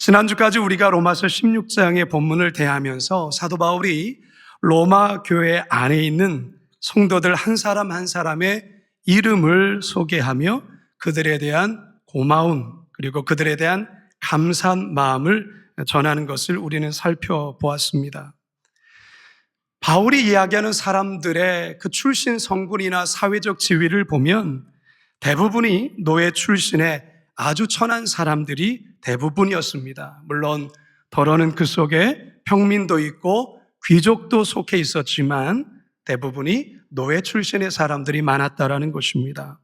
지난주까지 우리가 로마서 16장의 본문을 대하면서 사도 바울이 로마 교회 안에 있는 성도들 한 사람 한 사람의 이름을 소개하며 그들에 대한 고마움 그리고 그들에 대한 감사한 마음을 전하는 것을 우리는 살펴보았습니다. 바울이 이야기하는 사람들의 그 출신 성분이나 사회적 지위를 보면 대부분이 노예 출신의 아주 천한 사람들이 대부분이었습니다. 물론 더러는 그 속에 평민도 있고 귀족도 속해 있었지만 대부분이 노예 출신의 사람들이 많았다라는 것입니다.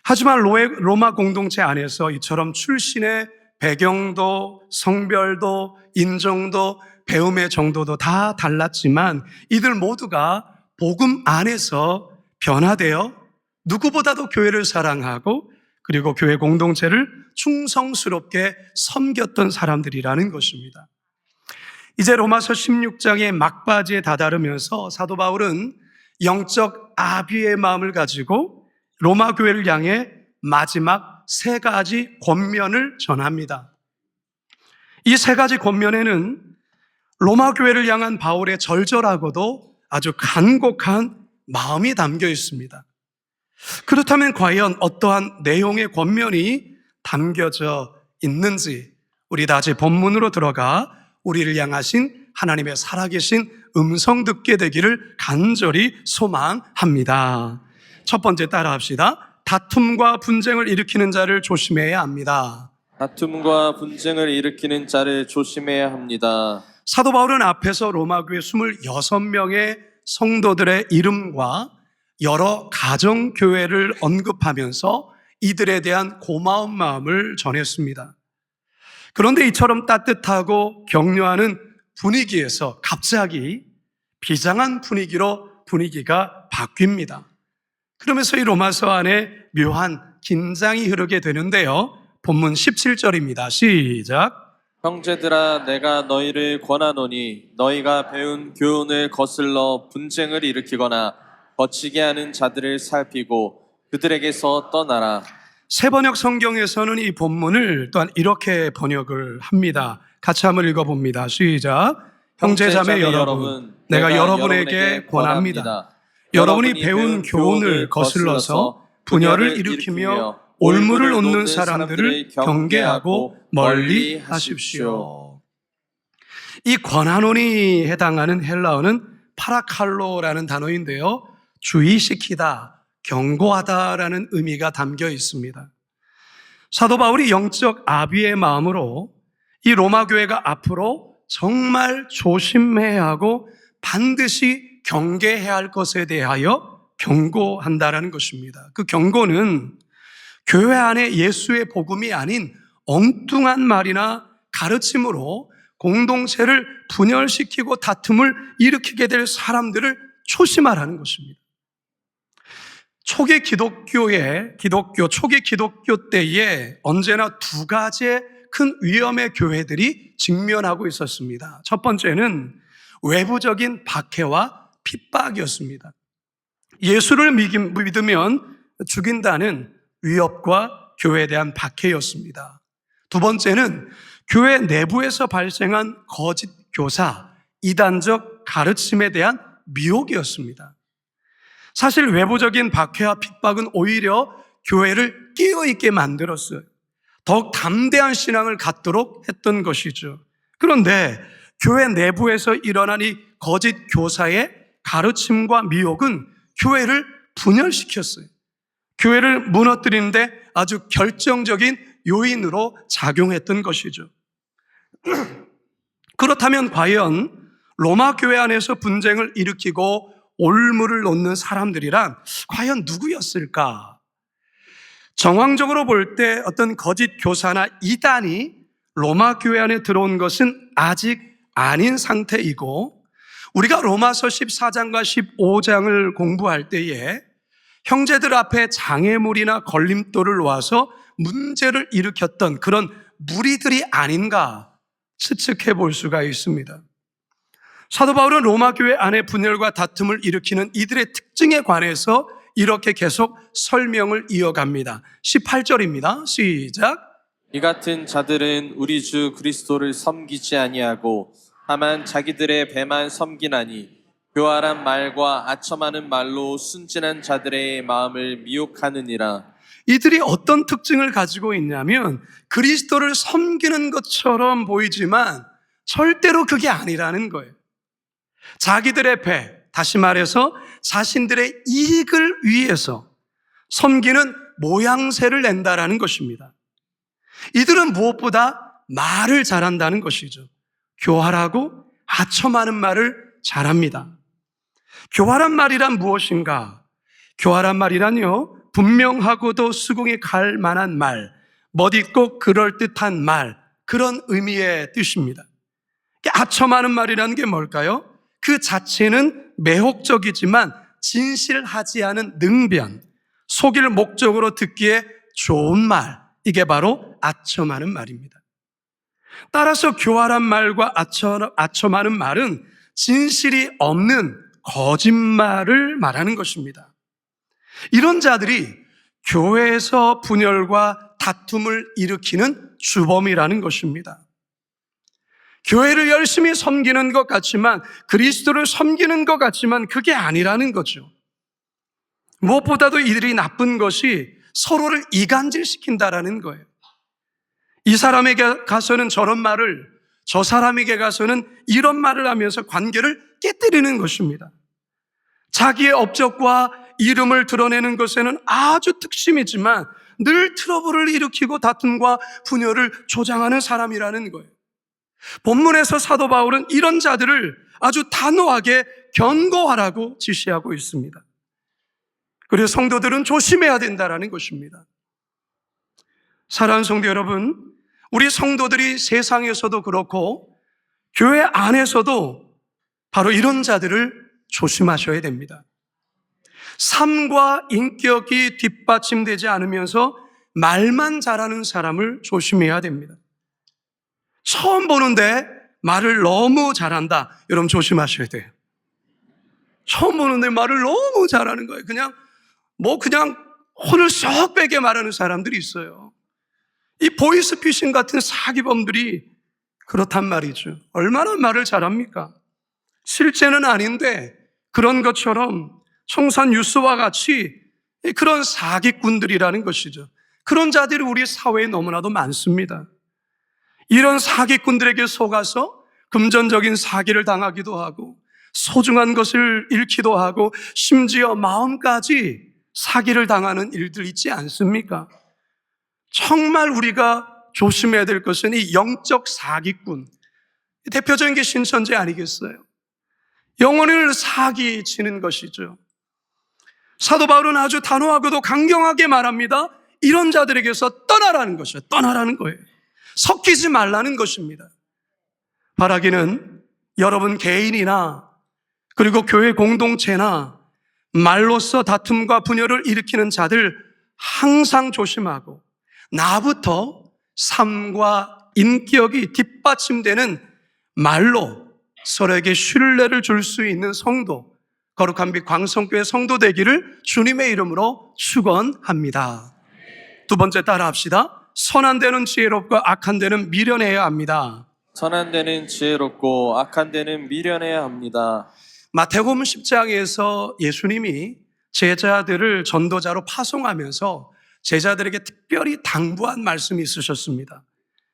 하지만 로마 공동체 안에서 이처럼 출신의 배경도 성별도 인종도 배움의 정도도 다 달랐지만 이들 모두가 복음 안에서 변화되어 누구보다도 교회를 사랑하고 그리고 교회 공동체를 충성스럽게 섬겼던 사람들이라는 것입니다. 이제 로마서 16장의 막바지에 다다르면서 사도 바울은 영적 아비의 마음을 가지고 로마 교회를 향해 마지막 세 가지 권면을 전합니다. 이 세 가지 권면에는 로마 교회를 향한 바울의 절절하고도 아주 간곡한 마음이 담겨 있습니다. 그렇다면 과연 어떠한 내용의 권면이 담겨져 있는지 우리 다시 본문으로 들어가 우리를 향하신 하나님의 살아계신 음성 듣게 되기를 간절히 소망합니다. 첫 번째 따라합시다. 다툼과 분쟁을 일으키는 자를 조심해야 합니다. 다툼과 분쟁을 일으키는 자를 조심해야 합니다. 사도 바울은 앞에서 로마교회 26명의 성도들의 이름과 여러 가정교회를 언급하면서 이들에 대한 고마운 마음을 전했습니다. 그런데 이처럼 따뜻하고 격려하는 분위기에서 갑자기 비장한 분위기로 분위기가 바뀝니다. 그러면서 이 로마서 안에 묘한 긴장이 흐르게 되는데요. 본문 17절입니다. 시작. 형제들아, 내가 너희를 권하노니 너희가 배운 교훈을 거슬러 분쟁을 일으키거나 거치게 하는 자들을 살피고 그들에게서 떠나라. 새번역 성경에서는 이 본문을 또한 이렇게 번역을 합니다. 같이 한번 읽어봅니다. 시작. 형제자매 여러분, 내가 여러분에게 권합니다. 여러분이 배운 교훈을 거슬러서 분열을 일으키며 올무를 놓는 사람들을 경계하고 멀리 하십시오. 이 권하노니 해당하는 헬라어는 파라칼로라는 단어인데요. 주의시키다, 경고하다라는 의미가 담겨 있습니다. 사도 바울이 영적 아비의 마음으로 이 로마 교회가 앞으로 정말 조심해야 하고 반드시 경계해야 할 것에 대하여 경고한다라는 것입니다. 그 경고는 교회 안에 예수의 복음이 아닌 엉뚱한 말이나 가르침으로 공동체를 분열시키고 다툼을 일으키게 될 사람들을 조심하라는 것입니다. 초기 기독교 때에 언제나 두 가지의 큰 위험의 교회들이 직면하고 있었습니다. 첫 번째는 외부적인 박해와 핍박이었습니다. 예수를 믿으면 죽인다는 위협과 교회에 대한 박해였습니다. 두 번째는 교회 내부에서 발생한 거짓 교사, 이단적 가르침에 대한 미혹이었습니다. 사실 외부적인 박해와 핍박은 오히려 교회를 깨어있게 만들었어요. 더욱 담대한 신앙을 갖도록 했던 것이죠. 그런데 교회 내부에서 일어난 이 거짓 교사의 가르침과 미혹은 교회를 분열시켰어요. 교회를 무너뜨리는데 아주 결정적인 요인으로 작용했던 것이죠. 그렇다면 과연 로마 교회 안에서 분쟁을 일으키고 올무를 놓는 사람들이란 과연 누구였을까? 정황적으로 볼 때 어떤 거짓 교사나 이단이 로마 교회 안에 들어온 것은 아직 아닌 상태이고 우리가 로마서 14장과 15장을 공부할 때에 형제들 앞에 장애물이나 걸림돌을 놓아서 문제를 일으켰던 그런 무리들이 아닌가 추측해 볼 수가 있습니다. 사도 바울은 로마 교회 안에 분열과 다툼을 일으키는 이들의 특징에 관해서 이렇게 계속 설명을 이어갑니다. 18절입니다. 시작. 이 같은 자들은 우리 주 그리스도를 섬기지 아니하고 다만 자기들의 배만 섬기나니 교활한 말과 아첨하는 말로 순진한 자들의 마음을 미혹하느니라. 이들이 어떤 특징을 가지고 있냐면 그리스도를 섬기는 것처럼 보이지만 절대로 그게 아니라는 거예요. 자기들의 배, 다시 말해서 자신들의 이익을 위해서 섬기는 모양새를 낸다라는 것입니다. 이들은 무엇보다 말을 잘한다는 것이죠. 교활하고 아첨하는 말을 잘합니다. 교활한 말이란 무엇인가? 교활한 말이란요, 분명하고도 수긍이 갈 만한 말, 멋있고 그럴듯한 말, 그런 의미의 뜻입니다. 아첨하는 말이라는 게 뭘까요? 그 자체는 매혹적이지만 진실하지 않은 능변, 속일 목적으로 듣기에 좋은 말, 이게 바로 아첨하는 말입니다. 따라서 교활한 말과 아첨하는 말은 진실이 없는 거짓말을 말하는 것입니다. 이런 자들이 교회에서 분열과 다툼을 일으키는 주범이라는 것입니다. 교회를 열심히 섬기는 것 같지만, 그리스도를 섬기는 것 같지만 그게 아니라는 거죠. 무엇보다도 이들이 나쁜 것이 서로를 이간질시킨다라는 거예요. 이 사람에게 가서는 저런 말을, 저 사람에게 가서는 이런 말을 하면서 관계를 깨뜨리는 것입니다. 자기의 업적과 이름을 드러내는 것에는 아주 특심이지만 늘 트러블을 일으키고 다툼과 분열을 조장하는 사람이라는 거예요. 본문에서 사도 바울은 이런 자들을 아주 단호하게 경고하라고 지시하고 있습니다. 그래서 성도들은 조심해야 된다는 것입니다. 사랑하는 성도 여러분, 우리 성도들이 세상에서도 그렇고 교회 안에서도 바로 이런 자들을 조심하셔야 됩니다. 삶과 인격이 뒷받침되지 않으면서 말만 잘하는 사람을 조심해야 됩니다. 처음 보는데 말을 너무 잘한다. 여러분 조심하셔야 돼요. 처음 보는데 말을 너무 잘하는 거예요. 그냥 혼을 쏙 빼게 말하는 사람들이 있어요. 이 보이스피싱 같은 사기범들이 그렇단 말이죠. 얼마나 말을 잘합니까? 실제는 아닌데 그런 것처럼 청산 뉴스와 같이 그런 사기꾼들이라는 것이죠. 그런 자들이 우리 사회에 너무나도 많습니다. 이런 사기꾼들에게 속아서 금전적인 사기를 당하기도 하고 소중한 것을 잃기도 하고 심지어 마음까지 사기를 당하는 일들 있지 않습니까? 정말 우리가 조심해야 될 것은 이 영적 사기꾼, 대표적인 게 신천지 아니겠어요? 영혼을 사기치는 것이죠. 사도 바울은 아주 단호하고도 강경하게 말합니다. 이런 자들에게서 떠나라는 것이에요. 떠나라는 거예요. 섞이지 말라는 것입니다. 바라기는 여러분 개인이나 그리고 교회 공동체나 말로써 다툼과 분열을 일으키는 자들 항상 조심하고 나부터 삶과 인격이 뒷받침되는 말로 서로에게 신뢰를 줄 수 있는 성도, 거룩한 빛 광성교회 성도 되기를 주님의 이름으로 축원합니다. 두 번째 따라 합시다. 선한 데는 지혜롭고 악한 데는 미련해야 합니다. 선한 데는 지혜롭고 악한 데는 미련해야 합니다. 마태복음 10장에서 예수님이 제자들을 전도자로 파송하면서 제자들에게 특별히 당부한 말씀이 있으셨습니다.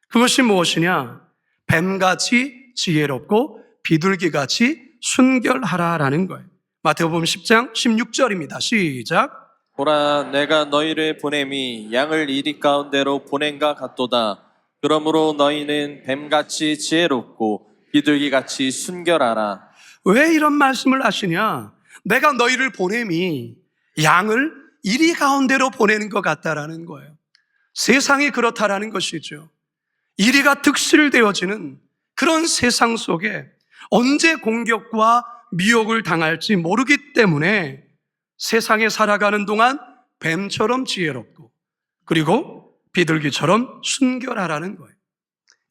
그것이 무엇이냐? 뱀같이 지혜롭고 비둘기같이 순결하라라는 거예요. 마태복음 10장 16절입니다. 시작. 보라, 내가 너희를 보냄이 양을 이리 가운데로 보낸가 같도다. 그러므로 너희는 뱀같이 지혜롭고 비둘기같이 순결하라. 왜 이런 말씀을 하시냐? 내가 너희를 보냄이 양을 이리 가운데로 보내는 것 같다라는 거예요. 세상이 그렇다라는 것이죠. 이리가 득실되어지는 그런 세상 속에 언제 공격과 미혹을 당할지 모르기 때문에 세상에 살아가는 동안 뱀처럼 지혜롭고 그리고 비둘기처럼 순결하라는 거예요.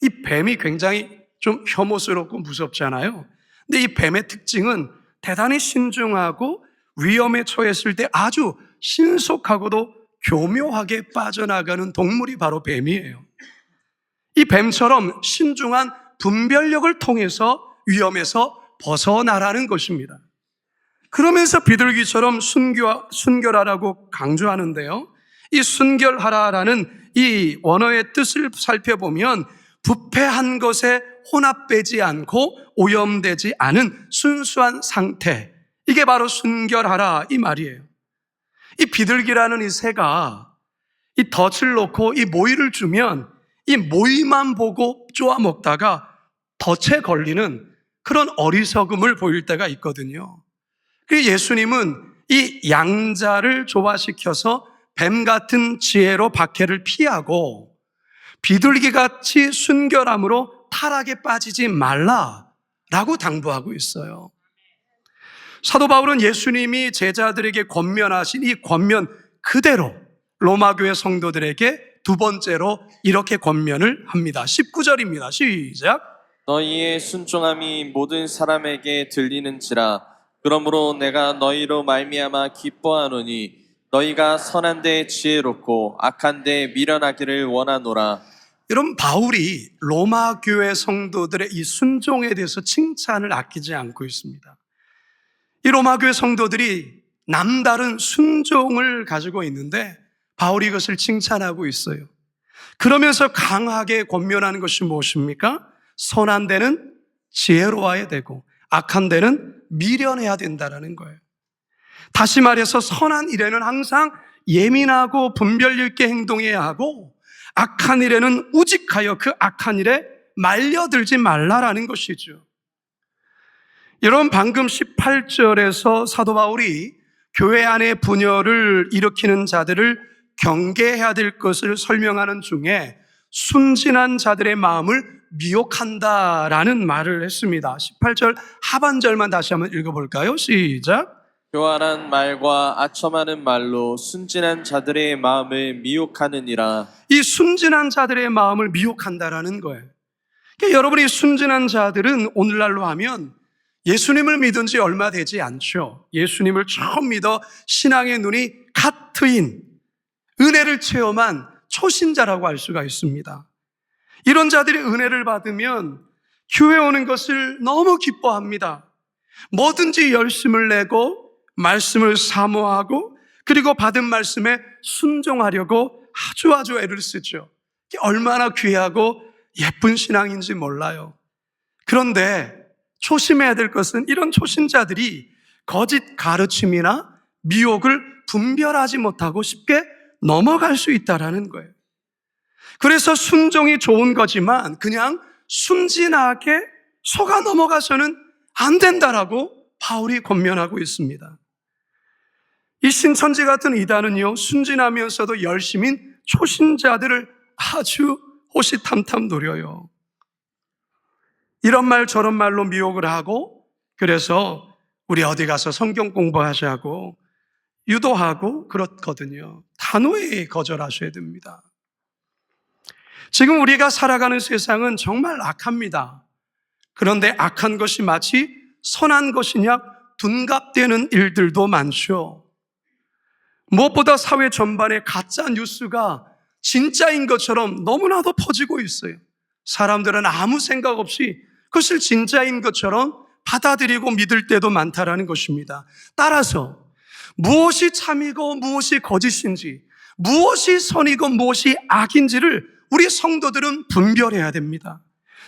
이 뱀이 굉장히 좀 혐오스럽고 무섭잖아요. 근데 이 뱀의 특징은 대단히 신중하고 위험에 처했을 때 아주 신속하고도 교묘하게 빠져나가는 동물이 바로 뱀이에요. 이 뱀처럼 신중한 분별력을 통해서 위험에서 벗어나라는 것입니다. 그러면서 비둘기처럼 순결하라고 강조하는데요. 이 순결하라라는 이 원어의 뜻을 살펴보면 부패한 것에 혼합되지 않고 오염되지 않은 순수한 상태, 이게 바로 순결하라 이 말이에요. 이 비둘기라는 이 새가 이 덫을 놓고 이 모이를 주면 이 모이만 보고 쪼아 먹다가 덫에 걸리는 그런 어리석음을 보일 때가 있거든요. 그래서 예수님은 이 양자를 조화시켜서 뱀 같은 지혜로 박해를 피하고 비둘기같이 순결함으로 타락에 빠지지 말라라고 당부하고 있어요. 사도 바울은 예수님이 제자들에게 권면하신 이 권면 그대로 로마 교회 성도들에게 두 번째로 이렇게 권면을 합니다. 19절입니다. 시작. 너희의 순종함이 모든 사람에게 들리는지라. 그러므로 내가 너희로 말미암아 기뻐하노니 너희가 선한 데 지혜롭고 악한 데 미련하기를 원하노라. 여러분, 바울이 로마 교회 성도들의 이 순종에 대해서 칭찬을 아끼지 않고 있습니다. 이 로마 교회 성도들이 남다른 순종을 가지고 있는데 바울이 이것을 칭찬하고 있어요. 그러면서 강하게 권면하는 것이 무엇입니까? 선한 데는 지혜로워야 되고 악한 데는 미련해야 된다는 거예요. 다시 말해서 선한 일에는 항상 예민하고 분별 있게 행동해야 하고 악한 일에는 우직하여 그 악한 일에 말려들지 말라라는 것이죠. 여러분, 방금 18절에서 사도 바울이 교회 안에 분열을 일으키는 자들을 경계해야 될 것을 설명하는 중에 순진한 자들의 마음을 미혹한다라는 말을 했습니다. 18절 하반절만 다시 한번 읽어볼까요? 시작. 교활한 말과 아첨하는 말로 순진한 자들의 마음을 미혹하느니라. 이 순진한 자들의 마음을 미혹한다라는 거예요. 그러니까 여러분이 순진한 자들은 오늘날로 하면 예수님을 믿은 지 얼마 되지 않죠. 예수님을 처음 믿어 신앙의 눈이 갓 트인 은혜를 체험한 초신자라고 할 수가 있습니다. 이런 자들이 은혜를 받으면 교회 오는 것을 너무 기뻐합니다. 뭐든지 열심을 내고 말씀을 사모하고 그리고 받은 말씀에 순종하려고 아주 애를 쓰죠. 얼마나 귀하고 예쁜 신앙인지 몰라요. 그런데 조심해야 될 것은 이런 초신자들이 거짓 가르침이나 미혹을 분별하지 못하고 쉽게 넘어갈 수 있다는 거예요. 그래서 순종이 좋은 거지만 그냥 순진하게 속아 넘어가서는 안 된다라고 바울이 권면하고 있습니다. 이 신천지 같은 이단은요, 순진하면서도 열심인 초신자들을 아주 호시탐탐 노려요. 이런 말 저런 말로 미혹을 하고 그래서 우리 어디 가서 성경 공부하자고 유도하고 그렇거든요. 단호히 거절하셔야 됩니다. 지금 우리가 살아가는 세상은 정말 악합니다. 그런데 악한 것이 마치 선한 것이냐 둔갑되는 일들도 많죠. 무엇보다 사회 전반에 가짜 뉴스가 진짜인 것처럼 너무나도 퍼지고 있어요. 사람들은 아무 생각 없이 그것을 진짜인 것처럼 받아들이고 믿을 때도 많다라는 것입니다. 따라서 무엇이 참이고 무엇이 거짓인지, 무엇이 선이고 무엇이 악인지를 우리 성도들은 분별해야 됩니다.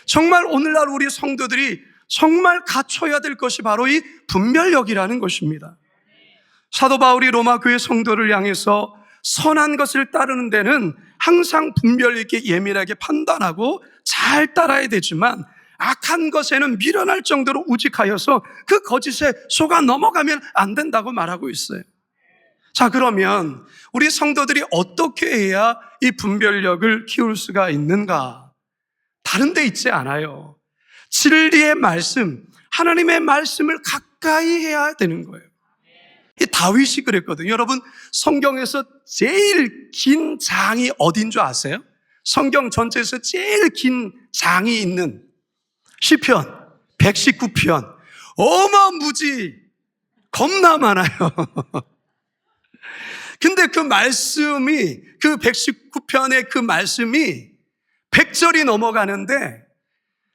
정말 오늘날 우리 성도들이 정말 갖춰야 될 것이 바로 이 분별력이라는 것입니다. 사도 바울이 로마 교회 성도를 향해서 선한 것을 따르는 데는 항상 분별 있게 예민하게 판단하고 잘 따라야 되지만 악한 것에는 미련할 정도로 우직하여서 그 거짓에 속아 넘어가면 안 된다고 말하고 있어요. 자, 그러면 우리 성도들이 어떻게 해야 이 분별력을 키울 수가 있는가? 다른 데 있지 않아요. 진리의 말씀, 하나님의 말씀을 가까이 해야 되는 거예요. 이 다윗이 그랬거든요. 여러분, 성경에서 제일 긴 장이 어딘 줄 아세요? 성경 전체에서 제일 긴 장이 있는 시편 119편. 어마무지 겁나 많아요. 근데 그 말씀이, 그 119편의 그 말씀이 100절이 넘어가는데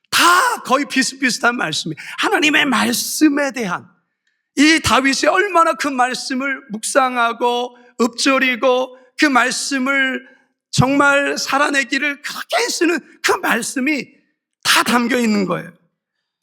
다 거의 비슷비슷한 말씀이, 하나님의 말씀에 대한, 이 다윗이 얼마나 그 말씀을 묵상하고 읊조리고 그 말씀을 정말 살아내기를 그렇게 쓰는 그 말씀이 다 담겨 있는 거예요.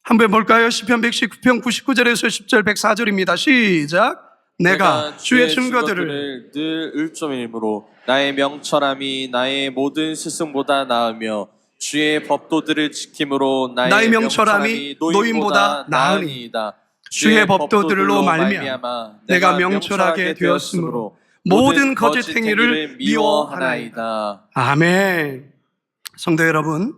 한번 볼까요? 시편 119편 99절에서 10절 104절입니다. 시작. 내가 주의 증거들을 늘 읊조림으로 나의 명철함이 나의 모든 스승보다 나으며 주의 법도들을 지킴으로 나의 명철함이 노인보다 나으니이다. 주의 법도들로 말미암아 내가 명철하게 되었으므로 모든 거짓 행위를 미워하나이다. 아멘. 성도 여러분,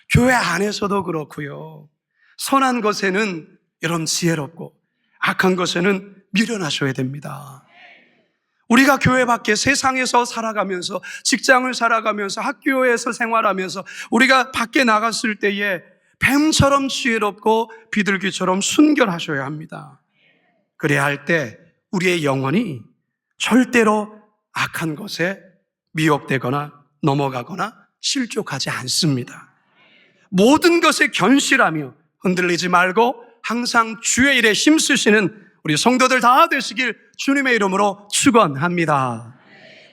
교회 안에서도 그렇고요, 선한 것에는 여러분 지혜롭고 악한 것에는 미련하셔야 됩니다. 우리가 교회 밖에 세상에서 살아가면서, 직장을 살아가면서, 학교에서 생활하면서 우리가 밖에 나갔을 때에 뱀처럼 지혜롭고 비둘기처럼 순결하셔야 합니다. 그래야 할 때 우리의 영혼이 절대로 악한 것에 미혹되거나 넘어가거나 실족하지 않습니다. 모든 것에 견실하며 흔들리지 말고 항상 주의 일에 힘쓰시는 우리 성도들 다 되시길 주님의 이름으로 축원합니다.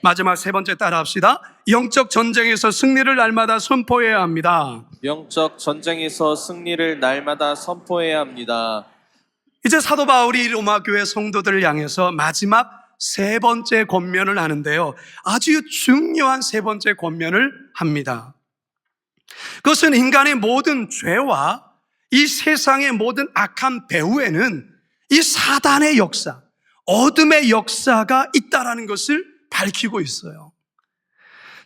마지막 세 번째 따라합시다. 영적 전쟁에서 승리를 날마다 선포해야 합니다. 영적 전쟁에서 승리를 날마다 선포해야 합니다. 이제 사도 바울이 로마 교회 성도들을 향해서 마지막 세 번째 권면을 하는데요, 아주 중요한 세 번째 권면을 합니다. 그것은 인간의 모든 죄와 이 세상의 모든 악한 배후에는 이 사단의 역사, 어둠의 역사가 있다라는 것을 밝히고 있어요.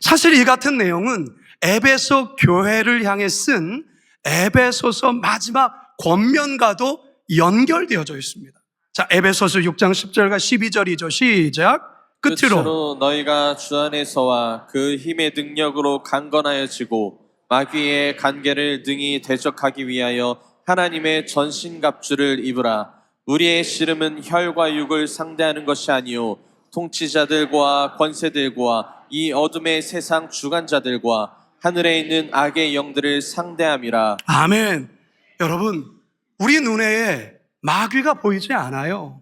사실 이 같은 내용은 에베소 교회를 향해 쓴 에베소서 마지막 권면과도 연결되어져 있습니다. 자, 에베소서 6장 10절과 12절이죠. 시작. 끝으로 너희가 주 안에서와 그 힘의 능력으로 강건하여지고 마귀의 간계를 능히 대적하기 위하여 하나님의 전신갑주를 입으라. 우리의 씨름은 혈과 육을 상대하는 것이 아니요 통치자들과 권세들과 이 어둠의 세상 주관자들과 하늘에 있는 악의 영들을 상대함이라. 아멘. 여러분, 우리 눈에 마귀가 보이지 않아요.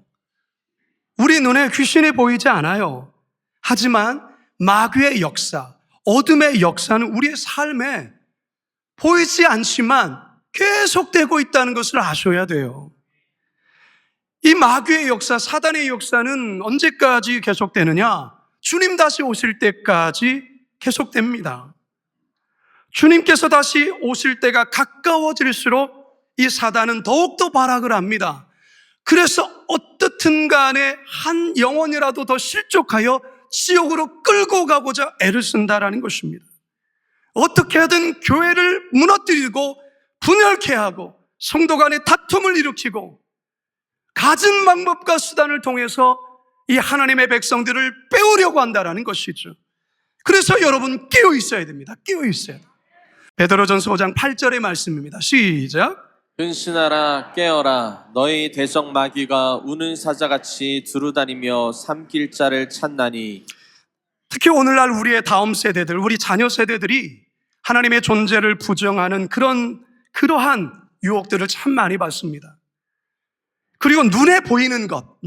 우리 눈에 귀신이 보이지 않아요. 하지만 마귀의 역사, 어둠의 역사는 우리의 삶에 보이지 않지만 계속되고 있다는 것을 아셔야 돼요. 이 마귀의 역사, 사단의 역사는 언제까지 계속되느냐? 주님 다시 오실 때까지 계속됩니다. 주님께서 다시 오실 때가 가까워질수록 이 사단은 더욱더 발악을 합니다. 그래서 어떻든 간에 한 영혼이라도 더 실족하여 지옥으로 끌고 가고자 애를 쓴다라는 것입니다. 어떻게 하든 교회를 무너뜨리고 분열케 하고 성도 간의 다툼을 일으키고 갖은 방법과 수단을 통해서 이 하나님의 백성들을 빼오려고 한다라는 것이죠. 그래서 여러분 깨어 있어야 됩니다. 깨어 있어야 돼요. 베드로전서 5장 8절의 말씀입니다. 시작. 근신하라 깨어라 너희 대적 마귀가 우는 사자같이 두루다니며 삼킬 자를 찾나니. 특히 오늘날 우리의 다음 세대들, 우리 자녀 세대들이 하나님의 존재를 부정하는 그러한 유혹들을 참 많이 받습니다. 그리고 눈에 보이는 것,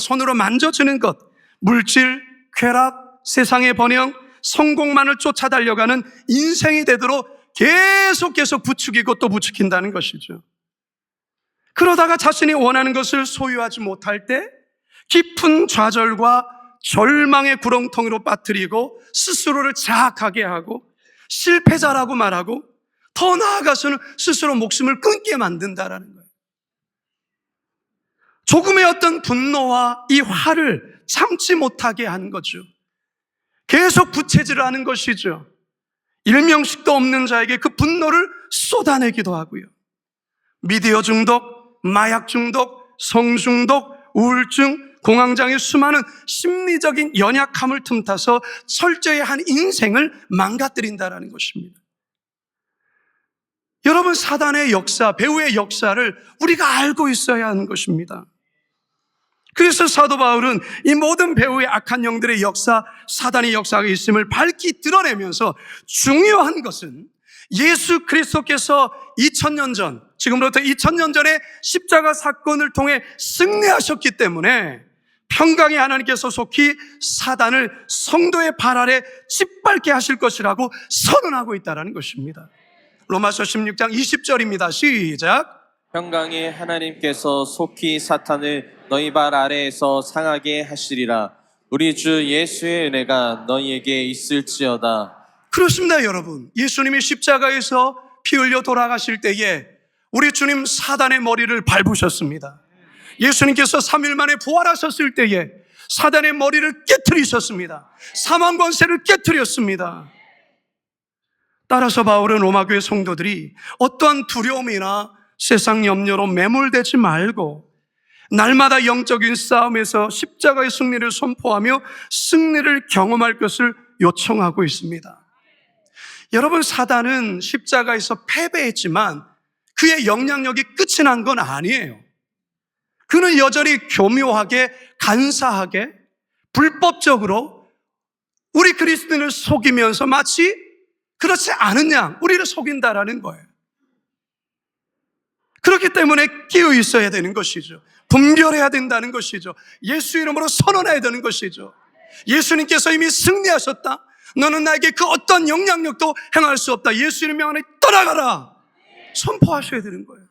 손으로 만져지는 것, 물질, 쾌락, 세상의 번영, 성공만을 쫓아 달려가는 인생이 되도록 계속 부추기고 또 부추긴다는 것이죠. 그러다가 자신이 원하는 것을 소유하지 못할 때 깊은 좌절과 절망의 구렁텅이로 빠뜨리고 스스로를 자학하게 하고 실패자라고 말하고 더 나아가서는 스스로 목숨을 끊게 만든다라는 거예요. 조금의 어떤 분노와 이 화를 참지 못하게 하는 거죠. 계속 부채질을 하는 것이죠. 일명식도 없는 자에게 그 분노를 쏟아내기도 하고요. 미디어 중독, 마약 중독, 성중독, 우울증, 공황장애 수많은 심리적인 연약함을 틈타서 철저히 한 인생을 망가뜨린다는 것입니다. 여러분, 사단의 역사, 배후의 역사를 우리가 알고 있어야 하는 것입니다. 그래서 사도 바울은 이 모든 배후의 악한 영들의 역사, 사단의 역사가 있음을 밝히 드러내면서 중요한 것은 예수 그리스도께서 2000년 전, 지금부터 2000년 전에 십자가 사건을 통해 승리하셨기 때문에 평강의 하나님께서 속히 사단을 성도의 발 아래 짓밟게 하실 것이라고 선언하고 있다는 것입니다. 로마서 16장 20절입니다. 시작. 평강의 하나님께서 속히 사탄을 너희 발 아래에서 상하게 하시리라. 우리 주 예수의 은혜가 너희에게 있을지어다. 그렇습니다, 여러분. 예수님이 십자가에서 피 흘려 돌아가실 때에 우리 주님 사단의 머리를 밟으셨습니다. 예수님께서 3일 만에 부활하셨을 때에 사단의 머리를 깨트리셨습니다. 사망 권세를 깨트렸습니다. 따라서 바울은 로마교회 성도들이 어떠한 두려움이나 세상 염려로 매몰되지 말고 날마다 영적인 싸움에서 십자가의 승리를 선포하며 승리를 경험할 것을 요청하고 있습니다. 여러분, 사단은 십자가에서 패배했지만 그의 영향력이 끝이 난 건 아니에요. 그는 여전히 교묘하게, 간사하게, 불법적으로 우리 그리스도인을 속이면서 마치 그렇지 않은 양 우리를 속인다라는 거예요. 그렇기 때문에 깨어 있어야 되는 것이죠. 분별해야 된다는 것이죠. 예수 이름으로 선언해야 되는 것이죠. 예수님께서 이미 승리하셨다. 너는 나에게 그 어떤 영향력도 행할 수 없다. 예수 이름 명하에 떠나가라. 선포하셔야 되는 거예요.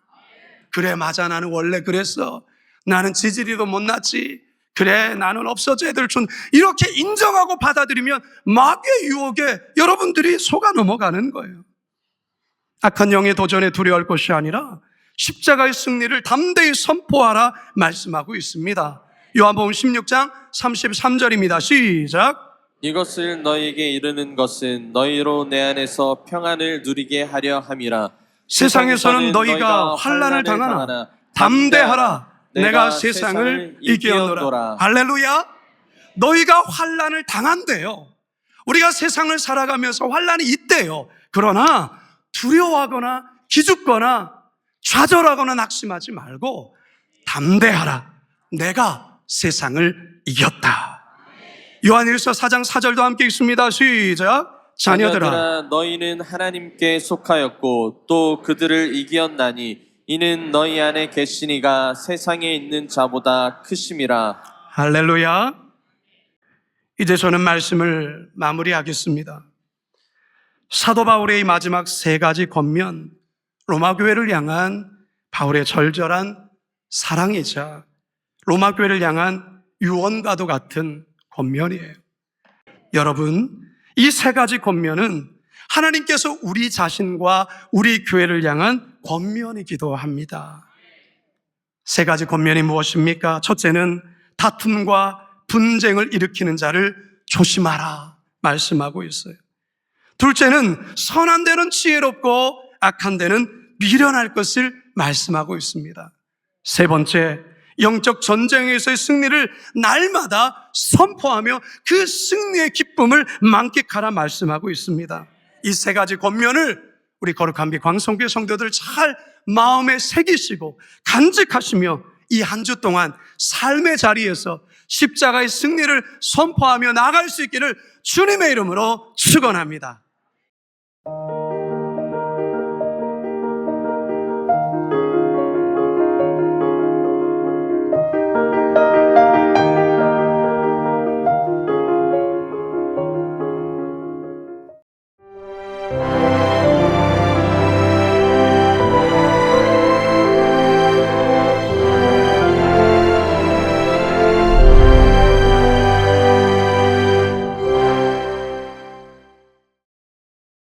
그래, 맞아. 나는 원래 그랬어. 나는 지지리도 못났지. 그래, 나는 없어져야 될 줄. 이렇게 인정하고 받아들이면 마귀의 유혹에 여러분들이 속아 넘어가는 거예요. 악한 영의 도전에 두려워할 것이 아니라 십자가의 승리를 담대히 선포하라 말씀하고 있습니다. 요한복음 16장 33절입니다. 시작. 이것을 너희에게 이르는 것은 너희로 내 안에서 평안을 누리게 하려 함이라. 세상에서는 너희가 환난을 당하나 담대하라. 내가 세상을 이기었노라. 할렐루야. 너희가 환난을 당한대요. 우리가 세상을 살아가면서 환난이 있대요. 그러나 두려워하거나 기죽거나 좌절하거나 낙심하지 말고 담대하라. 내가 세상을 이겼다. 요한일서 4장 4절도 함께 읽습니다. 시작. 자녀들아, 너희는 하나님께 속하였고 또 그들을 이기었나니 이는 너희 안에 계시니가 세상에 있는 자보다 크심이라. 할렐루야. 이제 저는 말씀을 마무리하겠습니다. 사도 바울의 이 마지막 세 가지 권면, 로마 교회를 향한 바울의 절절한 사랑이자 로마 교회를 향한 유언과도 같은 권면이에요. 여러분, 이 세 가지 권면은 하나님께서 우리 자신과 우리 교회를 향한 권면이기도 합니다. 세 가지 권면이 무엇입니까? 첫째는 다툼과 분쟁을 일으키는 자를 조심하라 말씀하고 있어요. 둘째는 선한 데는 지혜롭고 악한 데는 미련할 것을 말씀하고 있습니다. 세 번째, 영적 전쟁에서의 승리를 날마다 선포하며 그 승리의 기쁨을 만끽하라 말씀하고 있습니다. 이 세 가지 권면을 우리 거룩한 빛 광성교회 성도들 잘 마음에 새기시고 간직하시며 이 한 주 동안 삶의 자리에서 십자가의 승리를 선포하며 나아갈 수 있기를 주님의 이름으로 축원합니다.